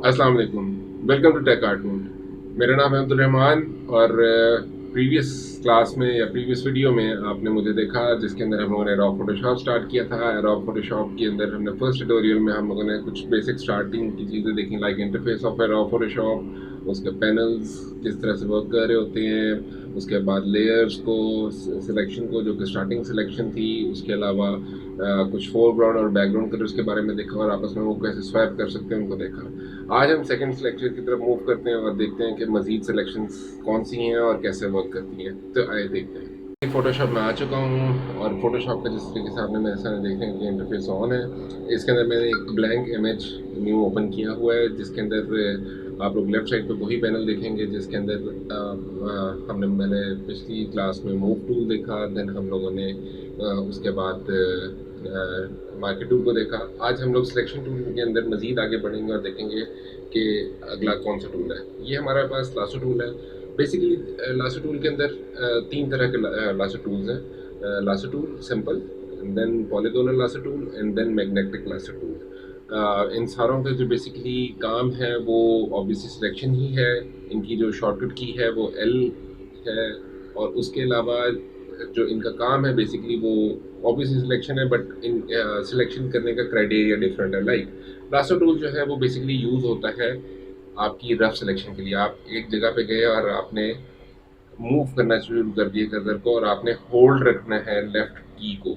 अस्सलाम वालेकुम। Welcome to Tech Cartoon. मेरा नाम है अब्दुल रहमान और प्रीवियस क्लास में या प्रीवियस वीडियो में आपने मुझे देखा जिसके अंदर हम लोगों ने रॉ फोटोशॉप स्टार्ट किया था। रॉ फोटोशॉप के अंदर हमने फर्स्ट ट्यूटोरियल में हम लोगों ने कुछ बेसिक स्टार्टिंग की चीज़ें देखी, like interface of raw Photoshop, उसके पैनल्स किस तरह से वर्क कर रहे होते हैं, उसके बाद लेयर्स को, सिलेक्शन को जो कि स्टार्टिंग सिलेक्शन थी, उसके अलावा कुछ फोरग्राउंड और बैकग्राउंड कलर्स के बारे में देखा और आपस में वो कैसे स्वैप कर सकते हैं उनको देखा। आज हम सेकंड सिलेक्शन की तरफ मूव करते हैं और देखते हैं कि मजीद सिलेक्शंस कौन सी हैं और कैसे वर्क करती हैं। तो आइए देखते हैं। फोटोशॉप में आ चुका हूँ और फोटोशॉप का जिस तरीके से आपने मेरे सामने देख रहे हैं कि इंटरफेस ऑन है। इसके अंदर मैंने एक ब्लैंक इमेज न्यू ओपन किया हुआ है जिसके अंदर आप लोग लेफ्ट साइड पे वही पैनल देखेंगे जिसके अंदर मैंने पिछली क्लास में मूव टूल देखा, देन हम लोगों ने उसके बाद मार्केट टूल को देखा। आज हम लोग सिलेक्शन टूल के अंदर मज़ीद आगे बढ़ेंगे और देखेंगे कि अगला कौन सा टूल है। ये हमारे पास लासो टूल है। बेसिकली लासो टूल के अंदर तीन तरह के लासो टूल्स हैं। Lasso tool simple, then polygonal lasso tool and then magnetic lasso tool. इन सारों का जो बेसिकली काम है वो ऑब्वियसली सिलेक्शन ही है। इनकी जो शॉर्टकट की है वो एल है और उसके अलावा जो इनका काम है बेसिकली वो ऑब्वियसली सिलेक्शन है, बट इन सिलेक्शन करने का क्राइटेरिया डिफरेंट है। लाइक लासो टूल जो है वो बेसिकली यूज़ होता है आपकी रफ सिलेक्शन के लिए। आप एक जगह पे गए और आपने मूव करना शुरू कर दिया कर्सर को और आपने होल्ड रखना है लेफ्ट की को।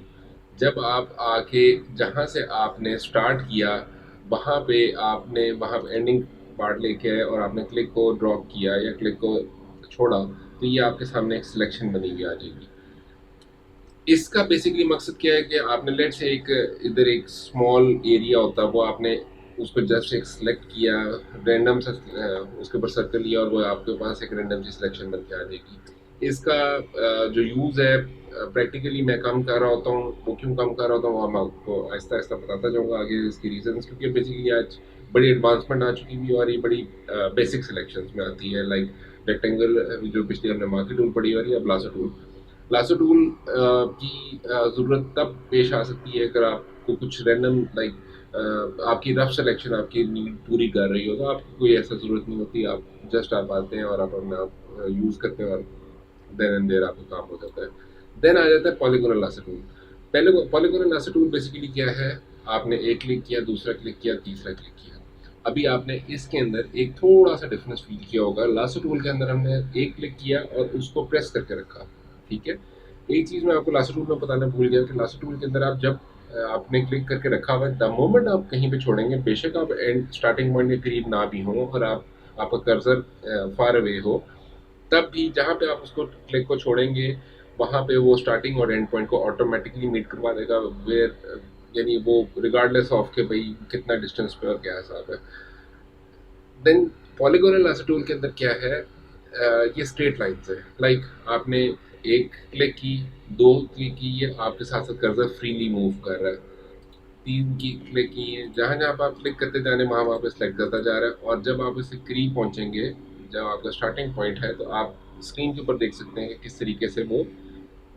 जब आप आके जहाँ से आपने स्टार्ट किया वहाँ पे आपने वहाँ एंडिंग पार्ट लेके आए और आपने क्लिक को ड्रॉप किया या क्लिक को छोड़ा तो ये आपके सामने एक सिलेक्शन बनी हुई आ जाएगी। इसका बेसिकली मकसद क्या है कि आपने लेट से एक इधर एक स्मॉल एरिया होता है वो आपने उसको जस्ट एक सिलेक्ट किया, रैंडम सा उसके ऊपर सर्कल लिया और वो आपके पास एक रैंडम सी सिलेक्शन बन के आ जाएगी। इसका जो यूज़ है प्रैक्टिकली मैं कम कर रहा होता हूँ। वो क्यों कम कर रहा होता हूँ वो मैं आपको आहिस्ता आहिस्ता बताता जाऊँगा आगे इसकी रीजंस, क्योंकि बेसिकली आज बड़ी एडवांसमेंट आ चुकी हुई और ये बड़ी बेसिक सिलेक्शंस में आती है। लाइक रेक्टेंगल जो पिछले हमने मार्केट टूल पढ़ी और या लासो टूल। लासो टूल की ज़रूरत तब पेश आ सकती है अगर आपको कुछ रैंडम लाइक आपकी रफ सिलेक्शन आपकी नीड पूरी कर रही हो तो आपको कोई ऐसा ज़रूरत नहीं होती। आप जस्ट आप आते हैं और आप अपना यूज़ करते हैं और देन एंड देयर आपका काम हो जाता है। देन आ जाता है पॉलीगोनल लासो टूल। पहले पॉलीगोनल लासो टूल बेसिकली क्या है, आपने एक क्लिक किया, दूसरा क्लिक किया, तीसरा क्लिक किया। अभी आपने इसके अंदर एक थोड़ा सा डिफरेंस फील किया होगा। लासो टूल के अंदर हमने एक क्लिक किया और उसको प्रेस करके रखा, ठीक है। एक चीज़ मैं आपको लासो टूल में बताना भूल गया कि लासो टूल के अंदर आप जब आपने क्लिक करके रखा हुआ है, द मोमेंट आप कहीं पे छोड़ेंगे, बेशक आप एंड स्टार्टिंग पॉइंट के करीब ना भी हो और आपका कर्सर फार अवे हो, तब भी जहाँ पे आप उसको क्लिक को छोड़ेंगे वहाँ पे वो स्टार्टिंग और एंड पॉइंट को ऑटोमेटिकली मीट करवा देगा, वेयर यानी वो रिगार्डलेस ऑफ के भाई कितना डिस्टेंस पे और क्या हिसाब है। देन पॉलीगोनल लासो टूल के अंदर क्या है, ये स्ट्रेट लाइन्स है। लाइक आपने एक क्लिक की, दो क्लिक की, ये आपके साथ साथ कर्सर फ्रीली मूव कर रहा है। तीन की क्लिक की है, जहाँ जहाँ पर आप क्लिक करते जा रहे हैं वहाँ वहाँ पे सेलेक्ट करता जा रहा है और जब आप इससे करीब पहुँचेंगे, जब आपका स्टार्टिंग पॉइंट है तो आप स्क्रीन के ऊपर देख सकते हैं कि किस तरीके से वो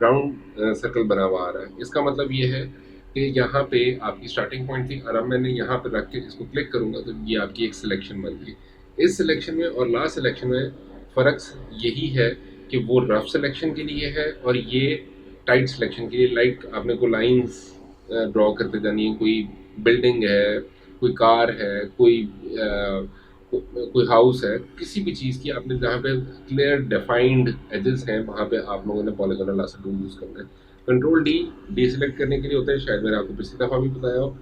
राउंड सर्कल बना हुआ आ रहा है। इसका मतलब ये है कि यहाँ पे आपकी स्टार्टिंग पॉइंट थी और अब मैंने यहाँ पर रख के इसको क्लिक करूँगा तो ये आपकी एक सिलेक्शन बन गई। इस सिलेक्शन में और लास्ट सिलेक्शन में फ़र्क यही है कि वो रफ सिलेक्शन के लिए है और ये टाइट सिलेक्शन के लिए। लाइक आपने को लाइंस ड्रॉ करते जानी है, कोई बिल्डिंग है, कोई कार है, कोई हाउस है, किसी भी चीज़ की आपने जहाँ पे क्लियर डिफाइंड एजेस हैं वहाँ पे आप लोगों ने पॉलीगोनल लासो टूल यूज़ करना है। कंट्रोल डी डीसेलेक्ट करने के लिए होता है, शायद मैंने आपको पिछली दफ़ा भी बताया हो।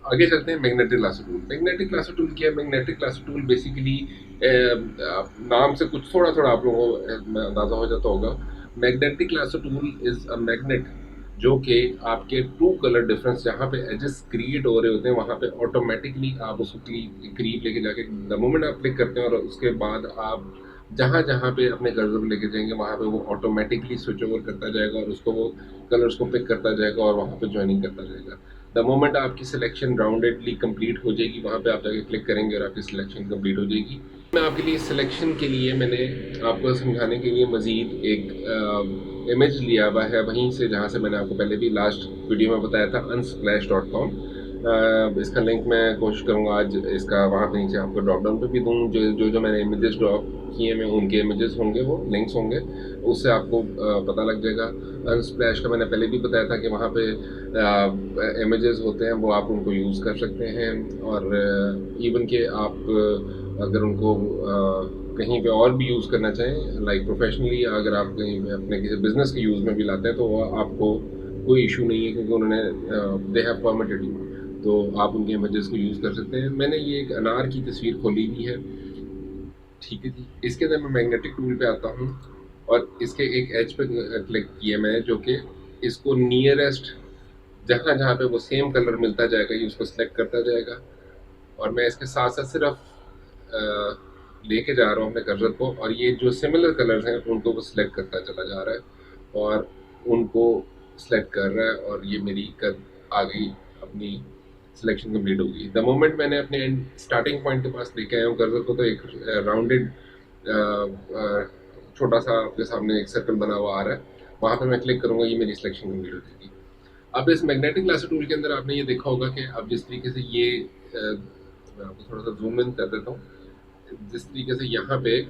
आगे चलते हैं magnetic lasso tool. Magnetic lasso tool क्या है? मैग्नेटिक लासो टूल बेसिकली नाम से कुछ थोड़ा थोड़ा आप लोगों को अंदाज़ा हो जाता होगा। Magnetic lasso tool is a magnet जो कि आपके टू कलर डिफरेंस जहाँ पे एजेस क्रिएट हो रहे होते हैं वहाँ पे ऑटोमेटिकली आप उसको करीब लेके जाके द मोमेंट आप क्लिक करते हैं और उसके बाद आप जहाँ जहाँ पे अपने कर्सर को लेके जाएंगे वहाँ पे वो ऑटोमेटिकली स्विच ओवर करता जाएगा और उसको वो कलर्स को पिक करता जाएगा और वहाँ पे ज्वाइनिंग करता जाएगा। द मोमेंट आपकी सिलेक्शन राउंडेडली कंप्लीट हो जाएगी वहाँ पे आप जाके क्लिक करेंगे और आपकी सिलेक्शन कंप्लीट हो जाएगी। मैं आपके लिए सिलेक्शन के लिए मैंने आपको समझाने के लिए मज़ीद एक इमेज लिया हुआ है वहीं से जहाँ से मैंने आपको पहले भी लास्ट वीडियो में बताया था unsplash.com। इसका लिंक मैं कोशिश करूँगा आज इसका वहाँ पे नीचे आपको ड्रॉप डाउन पे भी दूँ, जो मैंने इमेजेस ड्रॉप किए मैं उनके इमेजेस होंगे, वो लिंक्स होंगे, उससे आपको पता लग जाएगा। अनस्प्लैश का मैंने पहले भी बताया था कि वहाँ पे इमेजेस होते हैं, वो आप उनको यूज़ कर सकते हैं। और इवन कि आप अगर उनको कहीं पे और भी यूज़ करना चाहें, लाइक प्रोफेशनली, अगर आप कहीं पे अपने किसी बिजनेस के यूज़ में भी लाते हैं तो वो आपको कोई इशू नहीं है, क्योंकि उन्होंने दे हैव परमिटेड यू, तो आप उनके इमेजेस को यूज़ कर सकते हैं। मैंने ये एक अनार की तस्वीर खोली हुई है, ठीक है जी। इसके अंदर मैं मैग्नेटिक टूल पे आता हूँ और इसके एक एज पे क्लिक किया मैंने, जो कि इसको नियरेस्ट जहाँ जहाँ पे वो सेम कलर मिलता जाएगा ये उसको सिलेक्ट करता जाएगा। और मैं इसके साथ साथ सिर्फ लेके जा रहा हूँ अपने कर्सर को, और ये जो सिमिलर कलर्स हैं उनको वो सिलेक्ट करता चला जा रहा है और उनको सिलेक्ट कर रहा है, और ये मेरी कर आ गई, अपनी सिलेक्शन कंप्लीट होगी। द मोमेंट मैंने अपने स्टार्टिंग पॉइंट के पास लेके आया हूँ कर्सर को, तो एक राउंडेड छोटा सा आपके सामने एक सर्कल बना हुआ आ रहा है, वहाँ पे मैं क्लिक करूँगा, ये मेरी सिलेक्शन कंप्लीट हो जाएगी। अब इस मैग्नेटिक लासो टूल के अंदर आपने ये देखा होगा कि अब जिस तरीके से ये मैं आपको थोड़ा सा जूम इन कर देता हूँ, जिस तरीके से यहाँ पे,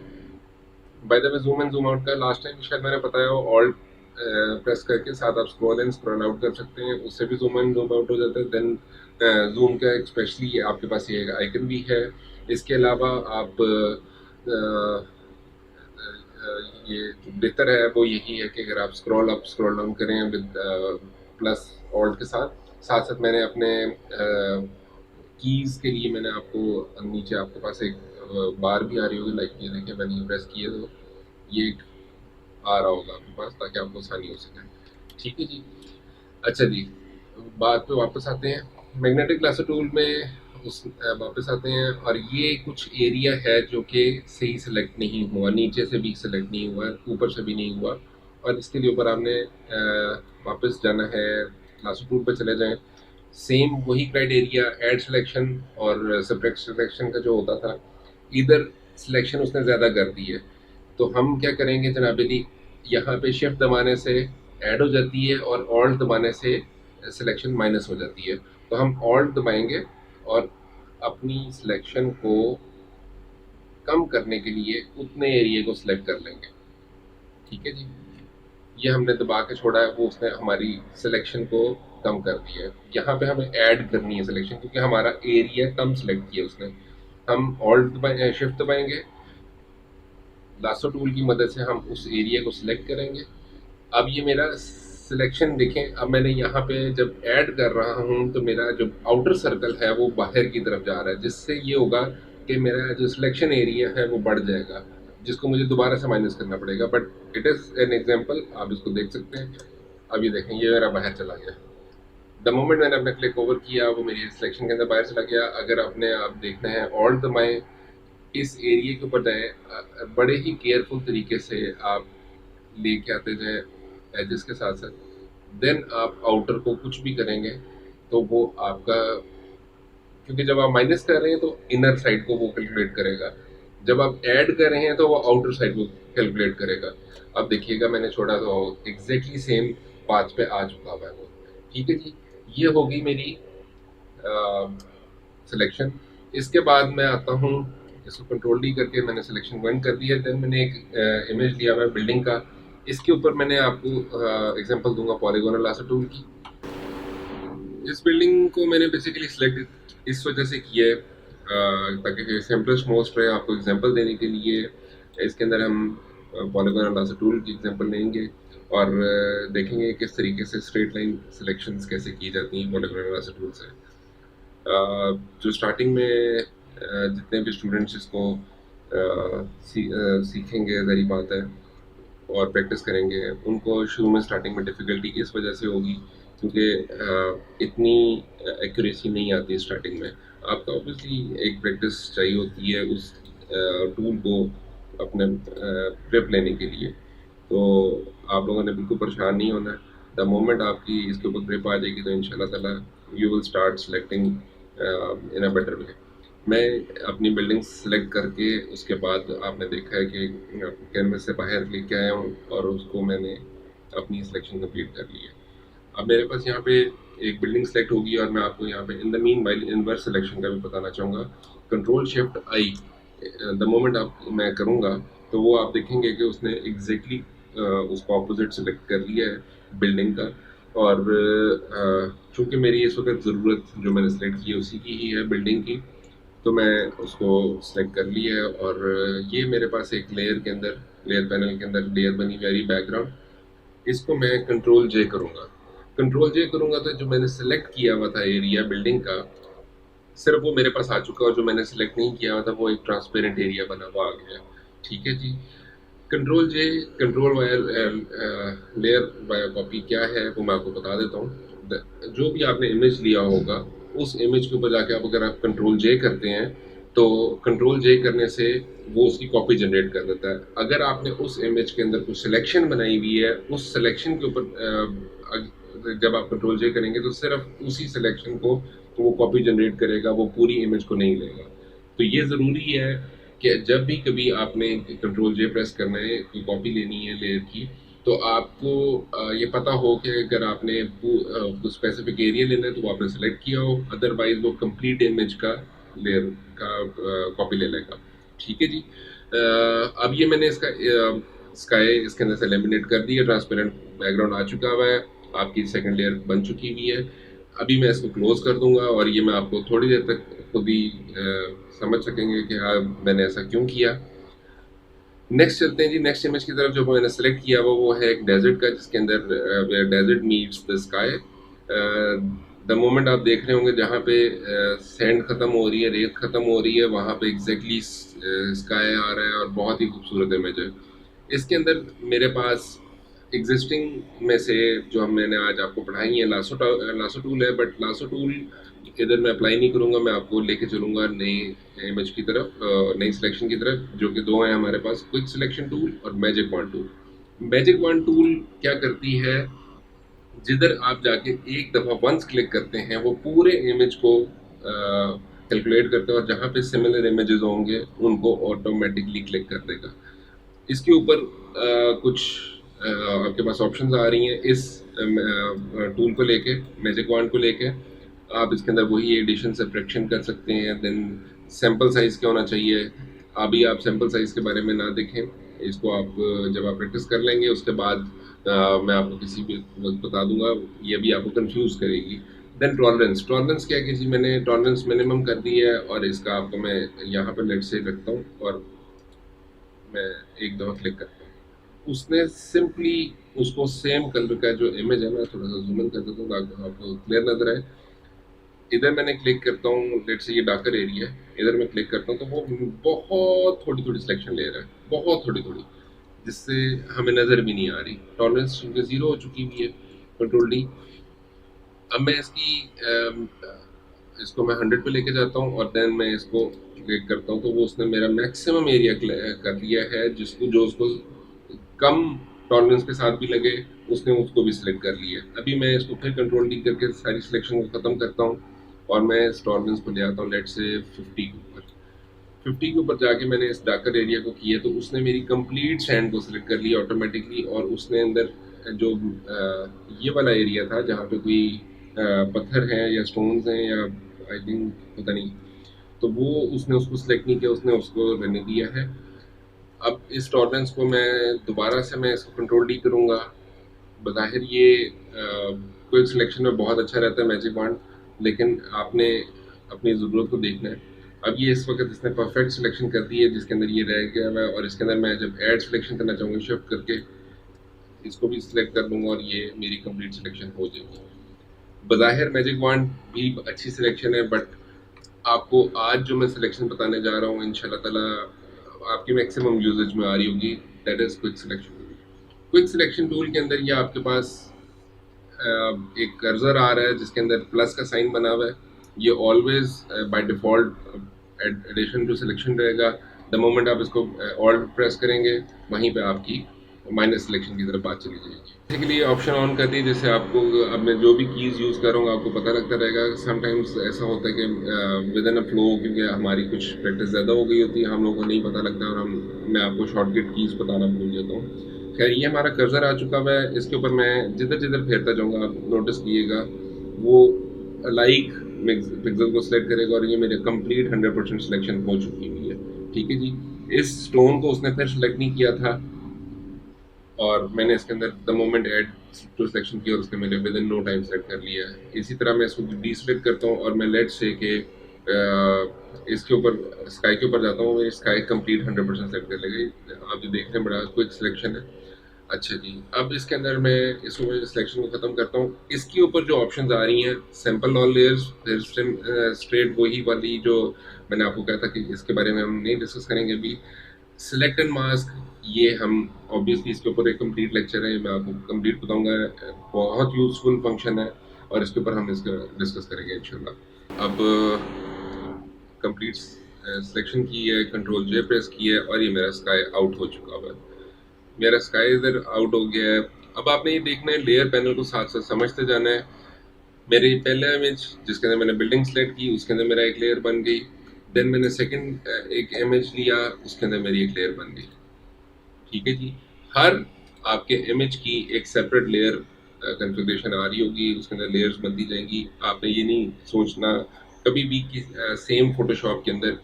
by the way zoom in zoom out का लास्ट टाइम शायद मैंने बताया हो, ऑल्ट प्रेस करके साथ आप स्क्रॉल इन स्क्रॉल आउट कर सकते हैं, उससे भी जूम इन जूम आउट हो जाता है। देन जूम का स्पेशली आपके पास ये आइकन भी है। इसके अलावा आप ये जो बेहतर है वो यही है कि अगर आप स्क्रॉल अप स्क्रॉल डाउन करें विद प्लस ऑल्ट के साथ साथ साथ मैंने अपने कीज़ के लिए मैंने आपको नीचे आपके पास एक बार भी आ रही होगी, लाइक ये देखिए मैंने ये प्रेस किया तो ये एक आ रहा होगा आपके पास, ताकि आपको आसानी हो सके। ठीक है जी। अच्छा जी, बात पे वापस आते हैं। मैग्नेटिक लासो टूल में वापस आते हैं, और ये कुछ एरिया है जो कि सही सेलेक्ट नहीं हुआ, नीचे से भी सेलेक्ट नहीं हुआ, ऊपर से भी नहीं हुआ, और इसके लिए ऊपर आपने वापस जाना है, लासो टूल पे चले जाएं। सेम वही क्राइटेरिया ऐड सिलेक्शन और सब्ट्रैक्ट सिलेक्शन का जो होता था, इधर सिलेक्शन उसने ज़्यादा कर दी है, तो हम क्या करेंगे जनाबेली, यहाँ पे शिफ्ट दबाने से ऐड हो जाती है और ऑल्ट दबाने से सिलेक्शन माइनस हो जाती है। तो हम ऑल्ट दबाएंगे और अपनी सिलेक्शन को कम करने के लिए उतने एरिया को सिलेक्ट कर लेंगे। ठीक है जी, ये हमने दबा के छोड़ा है, वो उसने हमारी सिलेक्शन को कम कर दिया है। यहाँ पे हमें ऐड करनी है सिलेक्शन, क्योंकि हमारा एरिया कम सिलेक्ट किया उसने। हम ऑल्ट दबाएं, शिफ्ट दबाएंगे, लासो टूल की मदद से हम उस एरिया को सिलेक्ट करेंगे। अब ये मेरा सिलेक्शन देखें, अब मैंने यहाँ पे जब ऐड कर रहा हूँ तो मेरा जो आउटर सर्कल है वो बाहर की तरफ जा रहा है, जिससे ये होगा कि मेरा जो सिलेक्शन एरिया है वो बढ़ जाएगा, जिसको मुझे दोबारा से माइनस करना पड़ेगा। But it is an example, आप इसको देख सकते हैं। अब ये देखें, ये मेरा बाहर चला गया। द मोमेंट मैंने अपना क्लिक ओवर किया, वो मेरी सिलेक्शन के अंदर बाहर चला गया। अगर आपने आप देखना है ऑल्ट दबाएं, इस एरिया के ऊपर जाएँ, बड़े ही केयरफुल तरीके से आप लेके आते जाएँ एजेस के साथ साथ। देन आप आउटर को कुछ भी करेंगे तो वो आपका, क्योंकि जब आप माइनस कर रहे हैं तो इनर साइड को वो कैलकुलेट करेगा, जब आप ऐड कर रहे हैं तो वो आउटर साइड को कैलकुलेट करेगा। अब देखिएगा मैंने छोड़ा तो एग्जैक्टली सेम पाथ पे आ चुका हुआ है वो। ठीक है जी, ये होगी मेरी सिलेक्शन। इसके बाद मैं आता हूँ, इसको कंट्रोल डी करके मैंने सिलेक्शन वन कर दिया। देन मैंने एक इमेज लिया हुआ है बिल्डिंग का, इसके ऊपर मैंने आपको एग्जांपल दूंगा पॉलीगोनल लासो टूल की। इस बिल्डिंग को मैंने बेसिकली सिलेक्ट इस वजह से किया है ताकि सिंपलेस्ट मोस्ट रहे आपको एग्जांपल देने के लिए। इसके अंदर हम पॉलीगोनल लासो टूल की एग्जांपल लेंगे और देखेंगे किस तरीके से स्ट्रेट लाइन सिलेक्शंस कैसे की जाती हैं पॉलीगोनल लासो टूल से। जो स्टार्टिंग में जितने भी स्टूडेंट्स इसको सीखेंगे, ज़री बात है, और प्रैक्टिस करेंगे, उनको शुरू में स्टार्टिंग में डिफ़िकल्टी इस वजह से होगी क्योंकि इतनी एक्यूरेसी नहीं आती स्टार्टिंग में। आपको ऑब्वियसली एक प्रैक्टिस चाहिए होती है उस टूल को अपने ग्रिप लेने के लिए, तो आप लोगों ने बिल्कुल परेशान नहीं होना। द मोमेंट आपकी इसके ऊपर ग्रिप आ जाएगी तो इंशाल्लाह ताला you will start selecting in a better way. मैं अपनी बिल्डिंग सेलेक्ट करके उसके बाद आपने देखा है कि कैनवस से बाहर लेके आया हूँ और उसको मैंने अपनी सिलेक्शन कंप्लीट कर ली है। अब मेरे पास यहाँ पे एक बिल्डिंग सेलेक्ट होगी और मैं आपको यहाँ पे in the mean while inverse selection का भी बताना चाहूँगा। Control shift I the moment आप मैं करूँगा तो वो आप देखेंगे कि उसने एग्जैक्टली उसका ऑपोजिट सेलेक्ट कर लिया है बिल्डिंग का। और चूँकि मेरी इस वक्त ज़रूरत जो मैंने सेलेक्ट की है उसी की ही है, बिल्डिंग की, तो मैं उसको सेलेक्ट कर लिया है। और ये मेरे पास एक लेयर के अंदर, लेयर पैनल के अंदर लेयर बनी हुई है बैकग्राउंड, इसको मैं कंट्रोल जे करूँगा। कंट्रोल जे करूँगा तो जो मैंने सेलेक्ट किया हुआ था एरिया बिल्डिंग का, सिर्फ वो मेरे पास आ चुका, और जो मैंने सेलेक्ट नहीं किया हुआ था वो एक ट्रांसपेरेंट एरिया बना हुआ आ गया। ठीक है जी। Control J, control via layer via copy क्या है वो मैं आपको बता देता हूँ। जो भी आपने इमेज लिया होगा उस इमेज के ऊपर जाके आप अगर आप कंट्रोल जे करते हैं तो कंट्रोल जे करने से वो उसकी कॉपी जनरेट कर देता है। अगर आपने उस इमेज के अंदर कुछ सिलेक्शन बनाई हुई है, उस सिलेक्शन के ऊपर जब आप कंट्रोल जे करेंगे तो सिर्फ उसी सिलेक्शन को वो कॉपी जनरेट करेगा, वो पूरी इमेज को नहीं लेगा। तो ये ज़रूरी है कि जब भी कभी आपने कंट्रोल जे प्रेस करना है, कोई कॉपी लेनी है लेयर की, तो आपको ये पता हो कि अगर आपने कुछ स्पेसिफिक एरिया लेना है तो वो आपने सेलेक्ट किया हो, अदरवाइज वो कंप्लीट इमेज का लेयर का कॉपी ले लेगा। ठीक है जी। अब ये मैंने इसका स्काई इसके अंदर से लेमिनेट कर दिया, ट्रांसपेरेंट बैकग्राउंड आ चुका हुआ है, आपकी सेकंड लेयर बन चुकी हुई है। अभी मैं इसको क्लोज कर दूंगा और ये मैं आपको थोड़ी देर तक खुद ही समझ सकेंगे कि हाँ मैंने ऐसा क्यों किया। नेक्स्ट चलते हैं जी, नेक्स्ट इमेज की तरफ। जो मैंने सेलेक्ट किया वो है एक डेजर्ट का, जिसके अंदर desert meets the sky. The moment आप देख रहे होंगे जहाँ पे सैंड खत्म हो रही है, रेत खत्म हो रही है, वहाँ पे एग्जैक्टली स्काई आ रहा है और बहुत ही खूबसूरत इमेज है। इसके अंदर मेरे पास एग्जिस्टिंग में से जो मैंने आज आपको पढ़ाई है लासो टूल है, बट लासो टूल इधर मैं अप्लाई नहीं करूँगा, मैं आपको लेके चलूँगा नई इमेज की तरफ, नई सिलेक्शन की तरफ, जो कि दो हैं हमारे पास, क्विक सिलेक्शन टूल और magic wand tool. Magic wand tool क्या करती है, जिधर आप जाके एक दफ़ा वंस क्लिक करते हैं वो पूरे इमेज को कैलकुलेट करते हैं और जहाँ पे सिमिलर इमेजेस होंगे उनको ऑटोमेटिकली क्लिक कर देगा। इसके ऊपर कुछ आपके पास ऑप्शंस आ रही हैं इस टूल को लेके, मैजिक वॉन्ड को लेके। आप इसके अंदर वही एडिशन सब्ट्रैक्शन कर सकते हैं। देन सैम्पल साइज़ क्या होना चाहिए, अभी आप सैम्पल साइज़ के बारे में ना देखें, इसको आप जब आप प्रैक्टिस कर लेंगे उसके बाद मैं आपको किसी भी वक्त बता दूंगा, ये भी आपको कंफ्यूज करेगी। देन टॉलरेंस, टॉलरेंस क्या है कि जी मैंने टॉलरेंस मिनिमम कर दी है और इसका आपको मैं यहाँ पर लेट से रखता हूँ और मैं एक दफ़ा क्लिक करता हूँ। उसने सिंपली उसको सेम कलर का जो इमेज है, मैं थोड़ा सा जूम इन कर देता हूँ ताकि आपको क्लियर नजर आए। इधर मैंने क्लिक करता हूँ, लेट से ये डार्कर एरिया है, इधर मैं क्लिक करता हूँ तो वो बहुत थोड़ी थोड़ी सिलेक्शन ले रहा है, बहुत थोड़ी थोड़ी, जिससे हमें नज़र भी नहीं आ रही। टॉलरेंस चूँकि ज़ीरो हो चुकी हुई है, कंट्रोल डी। अब मैं इसको मैं 100 पे लेके जाता हूँ और देन मैं इसको क्लिक करता हूँ तो वो उसने मेरा मैक्सिमम एरिया कर दिया है, जो उसको कम टॉलरेंस के साथ भी लगे उसने उसको भी सिलेक्ट कर लिया। अभी मैं इसको फिर कंट्रोल डी करके सारी सिलेक्शन को ख़त्म करता हूँ और मैं इस टॉलरेंस को ले आता हूँ लेट से 50 के ऊपर। 50 के ऊपर जाके मैंने इस डार्कर एरिया को किया तो उसने मेरी कंप्लीट सैंड को सिलेक्ट कर लिया ऑटोमेटिकली, और उसने अंदर जो ये वाला एरिया था जहाँ पे कोई पत्थर हैं या स्टोन्स हैं या आई थिंक पता नहीं, तो वो उसने उसको सिलेक्ट नहीं किया, उसने उसको रहने दिया है। अब इस टॉलरेंस को मैं दोबारा से मैं इसको कंट्रोल डी करूँगा। बज़ाहिर ये क्विक सिलेक्शन में बहुत अच्छा रहता है मैजिक वॉन्ड, लेकिन आपने अपनी ज़रूरत को देखना है। अब ये इस वक्त इसने परफेक्ट सिलेक्शन कर दी है जिसके अंदर ये रह गया है, और इसके अंदर मैं जब ऐड सिलेक्शन करना चाहूँगा शिफ्ट करके इसको भी सिलेक्ट कर दूंगा और ये मेरी कंप्लीट सिलेक्शन हो जाएगी। बज़ाहिर मैजिक वॉन्ड भी अच्छी सिलेक्शन है, बट आपको आज जो मैं सिलेक्शन बताने जा रहा हूँ इंशाल्लाह ताला आपकी मैक्सिमम यूजेज में आ रही होगी, that is quick selection tool. Quick selection tool के अंदर ये आपके पास एक कर्सर आ रहा है जिसके अंदर प्लस का साइन बना हुआ है, ये always by default addition to selection रहेगा। द मोमेंट आप इसको ऑल्ट प्रेस करेंगे वहीं पे आपकी माइनस सिलेक्शन की तरफ बात चली जाएगी। बेसिकली ये ऑप्शन ऑन कर दी, जैसे आपको अब मैं जो भी कीज़ यूज़ कर रहा हूँ आपको पता लगता रहेगा। समटाइम्स ऐसा होता है कि विद इन अ फ्लो, क्योंकि हमारी कुछ प्रैक्टिस ज़्यादा हो गई होती है, हम लोगों को नहीं पता लगता और मैं आपको शॉर्टकट कीज़ बताना भूल जाता हूँ। खैर ये हमारा कर्सर आ चुका हुआ है, इसके ऊपर मैं जिधर जिधर फेरता जाऊँगा आप नोटिस कीजिएगा वो लाइक पिक्सल को सिलेक्ट करेगा और ये मेरे कंप्लीट 100% सिलेक्शन हो चुकी हुई है। ठीक है जी, इस स्टोन को उसने फिर सिलेक्ट नहीं किया था और मैंने इसके अंदर the moment add to selection किया और उसने मैंने within no time select कर लिया है। इसी तरह मैं इसको डीसिलेक्ट करता हूँ और मैं लेट्स से के इसके ऊपर स्काई के ऊपर जाता हूँ, मेरी स्काई कंप्लीट 100% सेलेक्ट कर लेगी। आप जो देख रहे हैं बड़ा क्विक सिलेक्शन है। अच्छा जी, अब इसके अंदर मैं इसको सिलेक्शन को ख़त्म करता हूँ। इसके ऊपर जो ऑप्शंस आ रही हैं, सैम्पल ऑल लेयर्स, फिर स्ट्रेट वही वाली जो मैंने आपको कहा था कि इसके बारे में हम नहीं डिस्कस करेंगे अभी। सिलेक्ट एंड मास्क, ये हम ऑब्वियसली इसके ऊपर एक कंप्लीट लेक्चर है, मैं आपको कंप्लीट बताऊंगा। बहुत यूजफुल फंक्शन है और इसके ऊपर हम इसका डिस्कस करेंगे इंशाल्लाह। अब कंप्लीट सिलेक्शन की है, कंट्रोल जे प्रेस की है और ये मेरा स्काई आउट हो चुका हुआ है। मेरा स्काई इधर आउट हो गया है। अब आपने ये देखना है, लेयर पैनल को साथ साथ समझते जाना है। मेरी पहला इमेज जिसके अंदर मैंने बिल्डिंग सेलेक्ट की, उसके अंदर मेरा एक लेयर बन गई। देन मैंने सेकंड एक इमेज लिया, उसके अंदर मेरी एक लेयर बन गई। ठीक है जी, हर आपके इमेज की एक सेपरेट लेयर कॉन्फ़िगरेशन आ रही होगी, उसके अंदर लेयर्स बनती जाएंगी। आपने ये नहीं सोचना कभी भी कि सेम फोटोशॉप के अंदर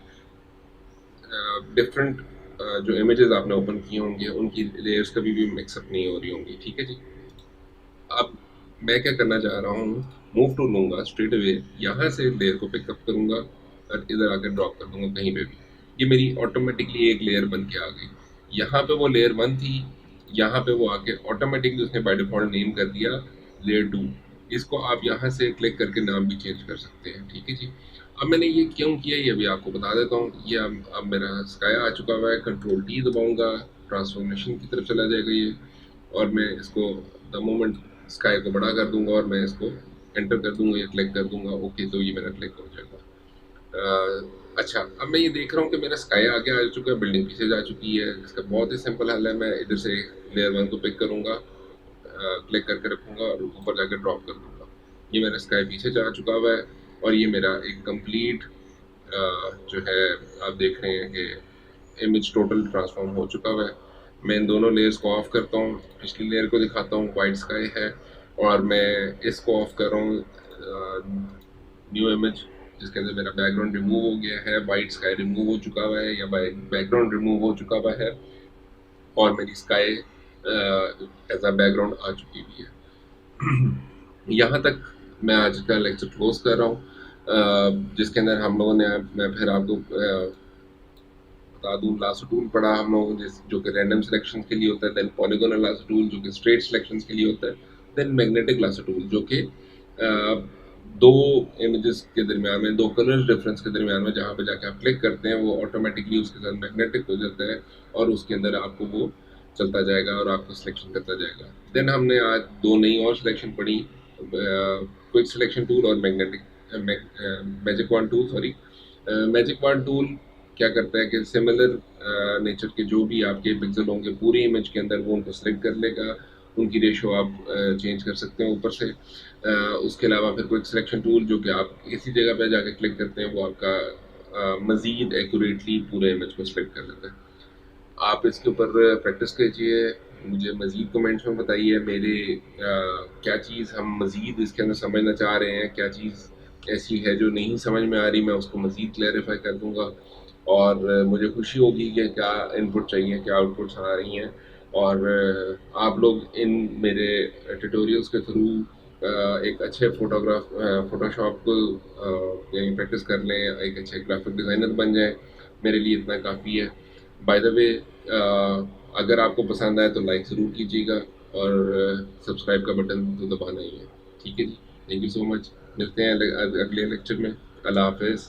डिफरेंट जो इमेजेस आपने ओपन किए होंगे उनकी लेयर्स कभी भी मिक्सअप नहीं हो रही होंगी। ठीक है जी, अब मैं क्या करना चाह रहा हूँ, मूव टू लूँगा स्ट्रेट अवे, यहाँ से लेयर को पिकअप करूँगा और इधर आकर ड्रॉप कर दूँगा कहीं पे भी। ये मेरी ऑटोमेटिकली एक लेयर बन के आ गई। यहाँ पे वो लेयर 1 थी, यहाँ पे वो आके ऑटोमेटिकली उसने बाय डिफ़ॉल्ट नेम कर दिया लेयर 2। इसको आप यहाँ से क्लिक करके नाम भी चेंज कर सकते हैं। ठीक है जी, अब मैंने ये क्यों किया ये अभी आपको बता देता हूँ। ये अब मेरा स्काई आ चुका हुआ है, कंट्रोल टी दबाऊँगा, ट्रांसफॉर्मेशन की तरफ चला जाएगा ये, और मैं इसको द मोमेंट स्काई को बड़ा कर दूंगा और मैं इसको एंटर कर दूंगा या क्लिक कर दूंगा, ओके, तो ये मेरा क्लिक हो जाएगा। अच्छा, अब मैं ये देख रहा हूँ कि मेरा स्काई आगे आ चुका है, बिल्डिंग पीछे जा चुकी है। इसका बहुत ही सिंपल हल है, मैं इधर से लेयर 1 को पिक करूँगा, क्लिक करके रखूँगा और ऊपर जाकर ड्रॉप कर दूँगा। ये मेरा स्काई पीछे जा चुका हुआ है और ये मेरा एक कंप्लीट जो है आप देख रहे हैं कि इमेज टोटल ट्रांसफॉर्म हो चुका हुआ है। मैं इन दोनों लेयर्स को ऑफ करता हूँ, पिछली लेयर को दिखाता हूँ, वाइट स्काई है, और मैं इसको ऑफ कर रहा हूँ न्यू इमेज जिसके अंदर मेरा बैकग्राउंड रिमूव हो गया है, वाइट स्काई रिमूव हो चुका हुआ है या बैकग्राउंड रिमूव हो चुका हुआ है और मेरी स्काई एज अ बैकग्राउंड आ चुकी हुई है। यहाँ तक मैं आज का लेक्चर क्लोज कर रहा हूँ, जिसके अंदर हम लोगों ने, मैं फिर आपको बता दूँ, लासो टूल पढ़ा हम लोगों ने जो कि रैंडम सिलेक्शन के लिए होता है, देन पॉलीगोनल लासो टूल जो कि स्ट्रेट सिलेक्शन के लिए होता है, देन मैग्नेटिक लासो टूल जो कि दो इमेजेस के दरमियान में, दो कलर्स डिफरेंस के दरमियान में जहाँ पे जाके आप क्लिक करते हैं वो ऑटोमेटिकली उसके साथ मैग्नेटिक हो जाता है और उसके अंदर आपको वो चलता जाएगा और आपको सिलेक्शन करता जाएगा। देन हमने आज दो नई और सिलेक्शन पढ़ी, क्विक सिलेक्शन टूल और magic one tool, sorry magic one tool क्या करता है कि सिमिलर नेचर के जो भी आपके पिक्सल होंगे पूरी इमेज के अंदर वो उनको सेलेक्ट कर लेगा, उनकी रेशो आप चेंज कर सकते हैं ऊपर से। उसके अलावा फिर क्विक सिलेक्शन टूल जो कि आप इसी जगह पे जाके क्लिक करते हैं वो आपका मज़ीद एक्यूरेटली पूरे इमेज को सेलेक्ट कर लेता है। आप इसके ऊपर प्रैक्टिस कीजिए, मुझे मज़ीद कमेंट्स में बताइए मेरे क्या चीज़ हम मज़ीद इसके अंदर समझना चाह रहे हैं, क्या चीज़ ऐसी है जो नहीं समझ में आ रही, मैं उसको मज़ीद क्लैरिफाई कर दूँगा और मुझे खुशी होगी कि क्या इनपुट चाहिए, क्या आउटपुट्स आ रही हैं। और आप लोग इन मेरे ट्यूटोरियल्स के थ्रू एक अच्छे फ़ोटोशॉप को यानी प्रैक्टिस कर लें, एक अच्छे ग्राफिक डिज़ाइनर बन जाएँ, मेरे लिए इतना काफ़ी है। बाय द वे, अगर आपको पसंद आए तो लाइक ज़रूर कीजिएगा और सब्सक्राइब का बटन तो दबाना ही है। ठीक है जी, थैंक यू सो मच, मिलते हैं अगले लेक्चर में। अल्लाह हाफ़िज़।